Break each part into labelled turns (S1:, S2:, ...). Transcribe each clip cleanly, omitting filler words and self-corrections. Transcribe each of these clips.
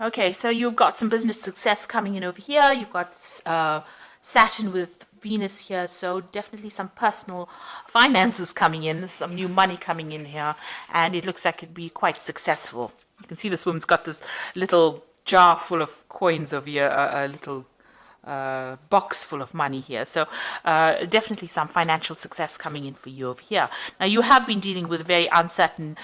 S1: Okay, so you've got some business success coming in over here. You've got Saturn with Venus here, so definitely some personal finances coming in, some new money coming in here, and it looks like it'd be quite successful. You can see this woman's got this little jar full of coins over here, a little box full of money here. So definitely some financial success coming in for you over here. Now, you have been dealing with a very uncertain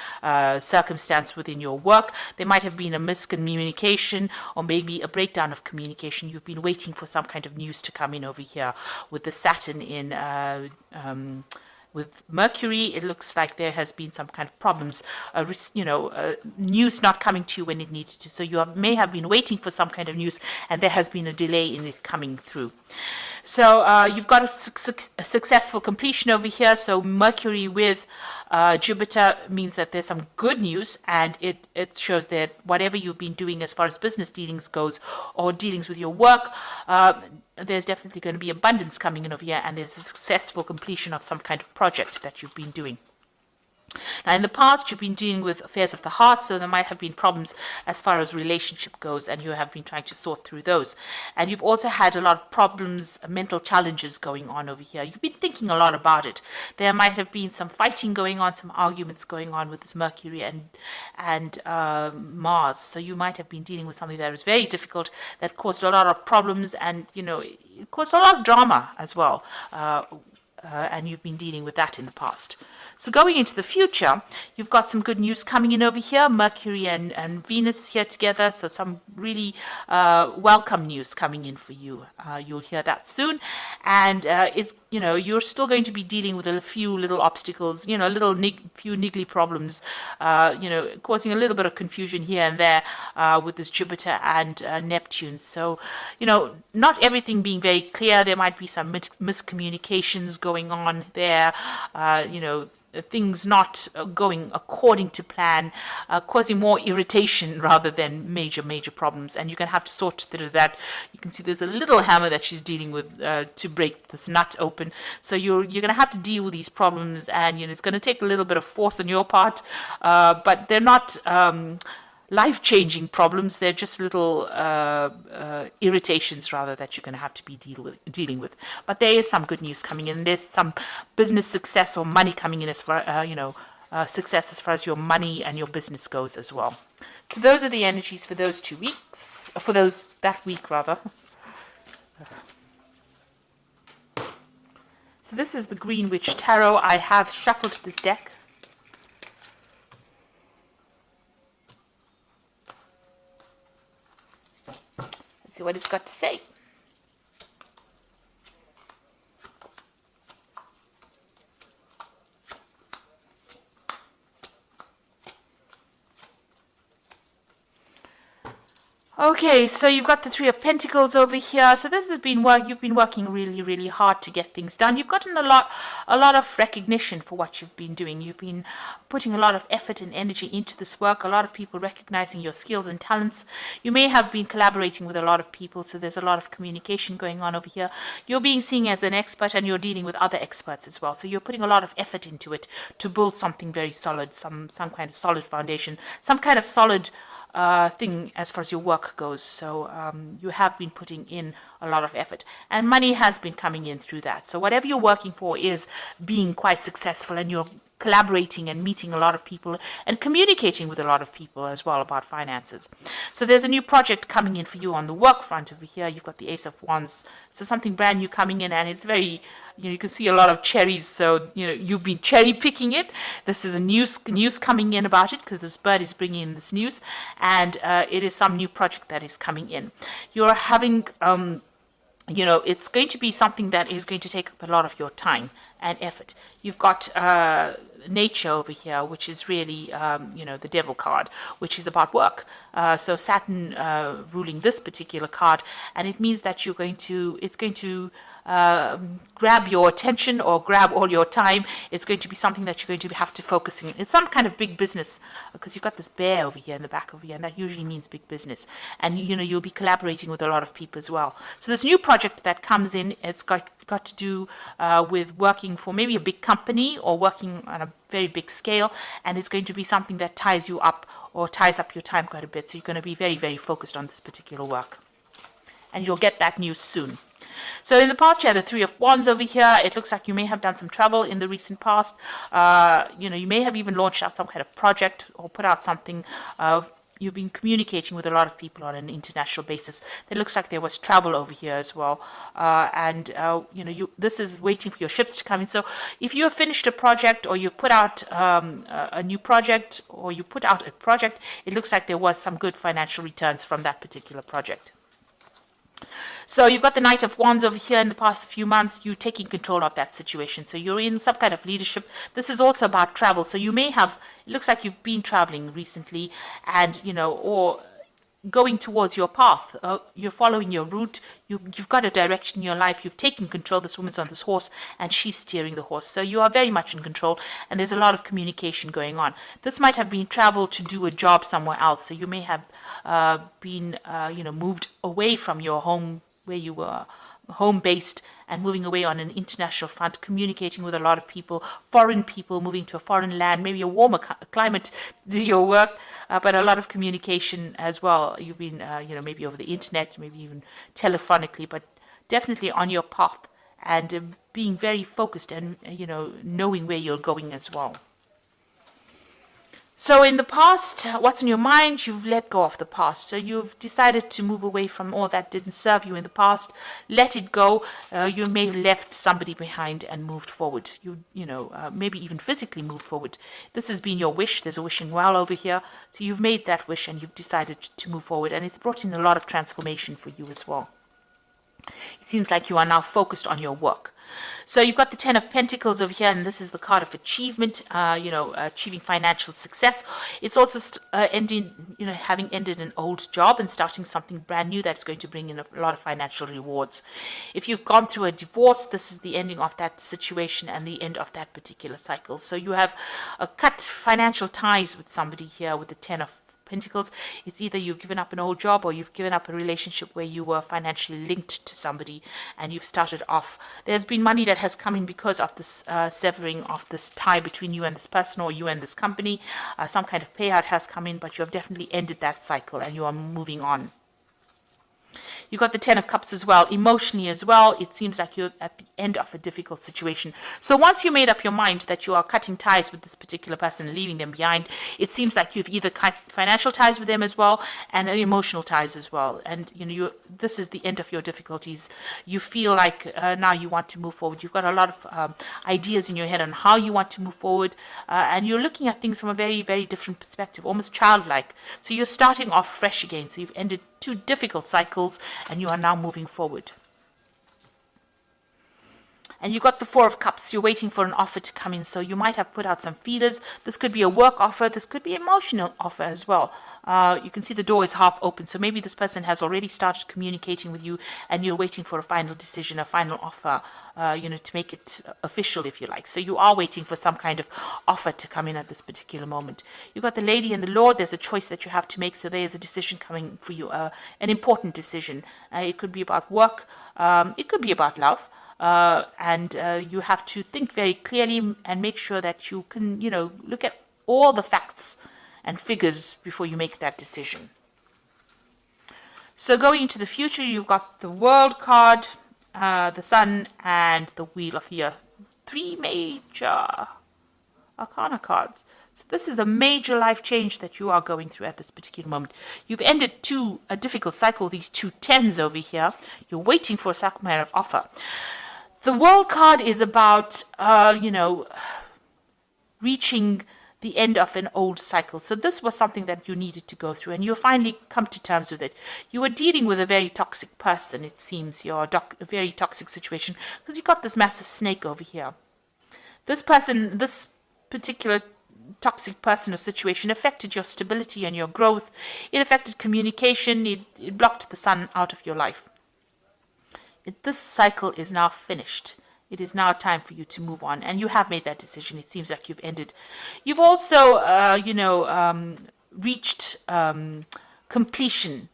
S1: circumstance within your work. There might have been a miscommunication or maybe a breakdown of communication. You've been waiting for some kind of news to come in over here with the Saturn in with Mercury. It looks like there has been some kind of problems, news not coming to you when it needed to. So you may have been waiting for some kind of news, and there has been a delay in it coming through. So you've got a successful completion over here. So Mercury with Jupiter means that there's some good news, and it shows that whatever you've been doing as far as business dealings goes or dealings with your work, there's definitely going to be abundance coming in over here, and there's a successful completion of some kind of project that you've been doing. Now, in the past, you've been dealing with affairs of the heart, so there might have been problems as far as relationship goes, and you have been trying to sort through those. And you've also had a lot of problems, mental challenges going on over here. You've been thinking a lot about it. There might have been some fighting going on, some arguments going on with this Mercury and Mars. So you might have been dealing with something that was very difficult, that caused a lot of problems, and, it caused a lot of drama as well. And you've been dealing with that in the past. So going into the future, you've got some good news coming in over here, Mercury and Venus here together, so some really welcome news coming in for you. You'll hear that soon, and you're still going to be dealing with a few little obstacles, few niggly problems, causing a little bit of confusion here and there with this Jupiter and Neptune. So, not everything being very clear. There might be some miscommunications going on there, things not going according to plan, causing more irritation rather than major problems. And you're going to have to sort through that. You can see there's a little hammer that she's dealing with to break this nut open. So you're going to have to deal with these problems, and it's going to take a little bit of force on your part, but they're not life-changing problems. They're just little irritations rather that you're going to have to be dealing with. But there is some good news coming in. There's some business success or money coming in as far success as far as your money and your business goes as well. So those are the energies for those 2 weeks, that week rather. So this is the Green Witch Tarot. I have shuffled this deck. See what it's got to say. Okay, so you've got the Three of Pentacles over here. So this has been work. You've been working really hard to get things done. You've gotten a lot of recognition for what you've been doing. You've been putting a lot of effort and energy into this work. A lot of people recognizing your skills and talents. You may have been collaborating with a lot of people, so there's a lot of communication going on over here. You're being seen as an expert, and you're dealing with other experts as well. So you're putting a lot of effort into it to build something very solid, some kind of solid foundation, some kind of solid thing as far as your work goes. So you have been putting in a lot of effort, and money has been coming in through that. So whatever you're working for is being quite successful, and you're collaborating and meeting a lot of people and communicating with a lot of people as well about finances. So there's a new project coming in for you on the work front over here. You've got the Ace of Wands, so something brand new coming in, and it's very, you can see a lot of cherries. So you've been cherry picking it. This is a news coming in about it, because this bird is bringing in this news, and it is some new project that is coming in. You're having it's going to be something that is going to take up a lot of your time and effort. You've got nature over here, which is really, the devil card, which is about work. So Saturn ruling this particular card, and it means that it's going to grab your attention or grab all your time. It's going to be something that you're going to have to focus on. It's some kind of big business, because you've got this bear over here in the back over here, and that usually means big business. And you'll be collaborating with a lot of people as well. So this new project that comes in, it's got to do with working for maybe a big company or working on a very big scale, and it's going to be something that ties you up or ties up your time quite a bit. So you're going to be very, very focused on this particular work. And you'll get that news soon. So in the past, you had the Three of Wands over here. It looks like you may have done some travel in the recent past. You may have even launched out some kind of project or put out something. You've been communicating with a lot of people on an international basis. It looks like there was travel over here as well. This is waiting for your ships to come in. So if you have finished a project, or you've put out a new project, or you put out a project, it looks like there was some good financial returns from that particular project. So you've got the Knight of Wands over here. In the past few months, you're taking control of that situation. So you're in some kind of leadership. This is also about travel. So you may have, it looks like you've been traveling recently, and, or going towards your path. You're following your route. You've got a direction in your life. You've taken control. This woman's on this horse, and she's steering the horse. So you are very much in control, and there's a lot of communication going on. This might have been travel to do a job somewhere else. So you may have been, moved away from your home, where you were home-based, and moving away on an international front, communicating with a lot of people, foreign people, moving to a foreign land, maybe a warmer climate to do your work, but a lot of communication as well. You've been, maybe over the internet, maybe even telephonically, but definitely on your path, and being very focused and, knowing where you're going as well. So in the past, what's on your mind? You've let go of the past. So you've decided to move away from all that didn't serve you in the past. Let it go. You may have left somebody behind and moved forward. Maybe even physically moved forward. This has been your wish. There's a wishing well over here. So you've made that wish, and you've decided to move forward. And it's brought in a lot of transformation for you as well. It seems like you are now focused on your work. So you've got the Ten of Pentacles over here, and this is the card of achievement, achieving financial success. It's also having ended an old job and starting something brand new that's going to bring in a lot of financial rewards. If you've gone through a divorce, this is the ending of that situation and the end of that particular cycle. So you have cut financial ties with somebody here with the Ten of Pentacles. It's either you've given up an old job, or you've given up a relationship where you were financially linked to somebody, and you've started off. There's been money that has come in because of this severing of this tie between you and this person, or you and this company. Some kind of payout has come in, but you have definitely ended that cycle, and you are moving on. You've got the Ten of Cups as well. Emotionally as well, it seems like you're at the end of a difficult situation. So once you made up your mind that you are cutting ties with this particular person and leaving them behind, it seems like you've either cut financial ties with them as well, and emotional ties as well. And this is the end of your difficulties. You feel like now you want to move forward. You've got a lot of ideas in your head on how you want to move forward, and you're looking at things from a very, very different perspective, almost childlike. So you're starting off fresh again. So you've ended 2 difficult cycles, and you are now moving forward. And you got the Four of Cups. You're waiting for an offer to come in. So you might have put out some feelers. This could be a work offer. This could be an emotional offer as well. You can see the door is half open. So maybe this person has already started communicating with you, and you're waiting for a final decision, a final offer, to make it official, if you like. So you are waiting for some kind of offer to come in at this particular moment. You've got the Lady and the Lord. There's a choice that you have to make. So there is a decision coming for you, an important decision. It could be about work. It could be about love. And you have to think very clearly and make sure that you can, look at all the facts and figures before you make that decision. So going into the future, you've got the World card, the Sun, and the Wheel of the Year. 3 major Arcana cards. So this is a major life change that you are going through at this particular moment. You've ended a difficult cycle, these 2 tens over here. You're waiting for a sacrament offer. The World card is about, reaching the end of an old cycle. So this was something that you needed to go through, and you finally come to terms with it. You were dealing with a very toxic person, it seems. You're a very toxic situation, because you got this massive snake over here. This person, this particular toxic person or situation affected your stability and your growth. It affected communication. It blocked the sun out of your life. This cycle is now finished. It is now time for you to move on, and you have made that decision. It seems like you've ended. You've also, reached completion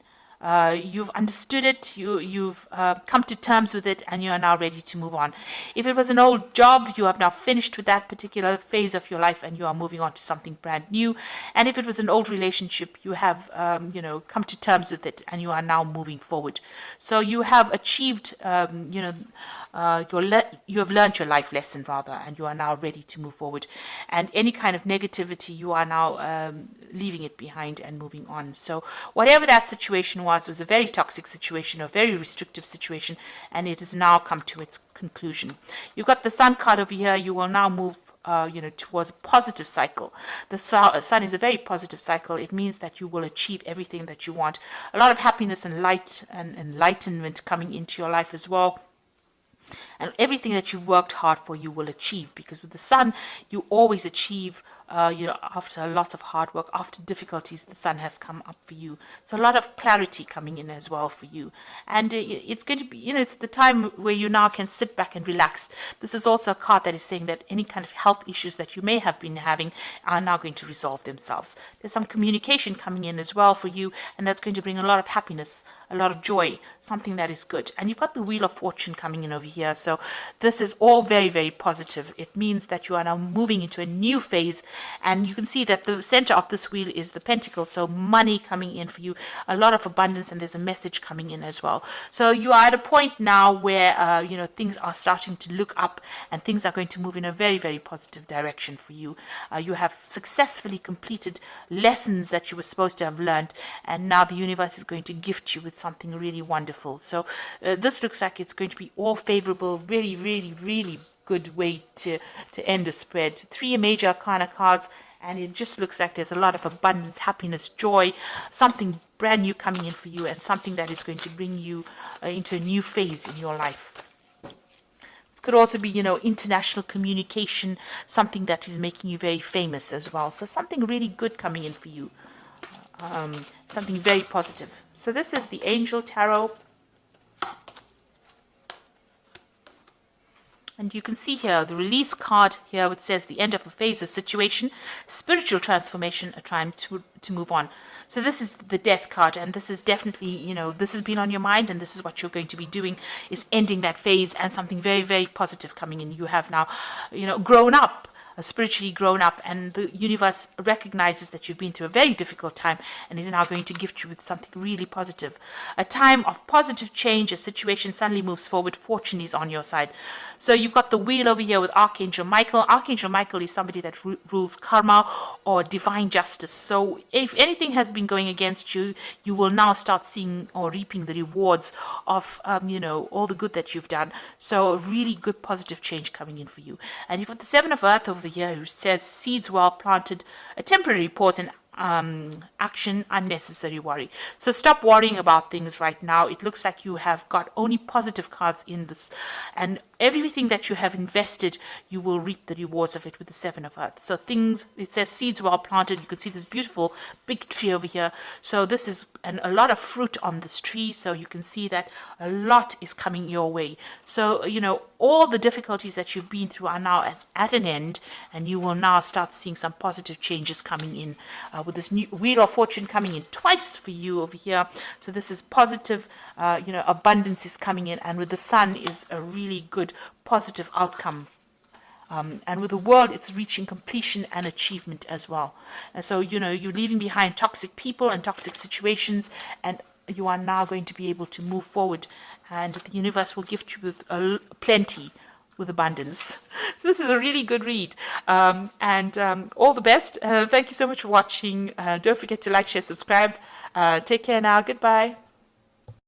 S1: You've understood it, you've come to terms with it, and you are now ready to move on. If it was an old job, you have now finished with that particular phase of your life and you are moving on to something brand new. And if it was an old relationship, you have come to terms with it and you are now moving forward. So you have achieved you have learned your life lesson rather, and you are now ready to move forward. And any kind of negativity, you are now leaving it behind and moving on. So whatever that situation was a very toxic situation, a very restrictive situation, and it has now come to its conclusion. You've got the Sun card over here. You will now move towards a positive cycle. The sun is a very positive cycle. It means that you will achieve everything that you want. A lot of happiness and light and enlightenment coming into your life as well. And everything that you've worked hard for, you will achieve, because with the Sun, you always achieve, after a lot of hard work, after difficulties, the Sun has come up for you. So a lot of clarity coming in as well for you. And it's going to be, it's the time where you now can sit back and relax. This is also a card that is saying that any kind of health issues that you may have been having are now going to resolve themselves. There's some communication coming in as well for you, and that's going to bring a lot of happiness, a lot of joy, something that is good. And you've got the Wheel of Fortune coming in over here. So this is all very, very positive. It means that you are now moving into a new phase. And you can see that the center of this wheel is the Pentacle. So money coming in for you, a lot of abundance, and there's a message coming in as well. So you are at a point now where, things are starting to look up and things are going to move in a very, very positive direction for you. You have successfully completed lessons that you were supposed to have learned. And now the universe is going to gift you with something really wonderful. So this looks like it's going to be all favorable, really, really, really good way to end a spread. 3 major arcana cards, and it just looks like there's a lot of abundance, happiness, joy, something brand new coming in for you, and something that is going to bring you into a new phase in your life. This could also be, international communication, something that is making you very famous as well. So something really good coming in for you. Something very positive. So this is the Angel Tarot. And you can see here the release card here, which says the end of a phase or situation, spiritual transformation, a time to move on. So this is the Death card, and this is definitely, this has been on your mind, and this is what you're going to be doing, is ending that phase, and something very, very positive coming in. You have now, grown up. Spiritually grown up, and the universe recognizes that you've been through a very difficult time and is now going to gift you with something really positive. A time of positive change, a situation suddenly moves forward, fortune is on your side. So you've got the wheel over here with Archangel Michael. Archangel Michael is somebody that rules karma or divine justice. So if anything has been going against you, you will now start seeing or reaping the rewards of, all the good that you've done. So a really good positive change coming in for you. And you've got the Seven of Earth over here, who says seeds well planted, a temporary pause in action, unnecessary worry. So stop worrying about things right now. It looks like you have got only positive cards in this, and everything that you have invested, you will reap the rewards of it with the Seven of Earth. So things, it says seeds well planted. You can see this beautiful big tree over here. So this is a lot of fruit on this tree. So you can see that a lot is coming your way. So, all the difficulties that you've been through are now at an end, and you will now start seeing some positive changes coming in with this new Wheel of Fortune coming in twice for you over here. So this is positive, abundance is coming in, and with the Sun is a really good positive outcome. And with the World, it's reaching completion and achievement as well. And so, you're leaving behind toxic people and toxic situations, and you are now going to be able to move forward, and the universe will gift you with plenty, with abundance. So this is a really good read, and all the best. Thank you so much for watching. Don't forget to like, share, subscribe. Take care now. Goodbye.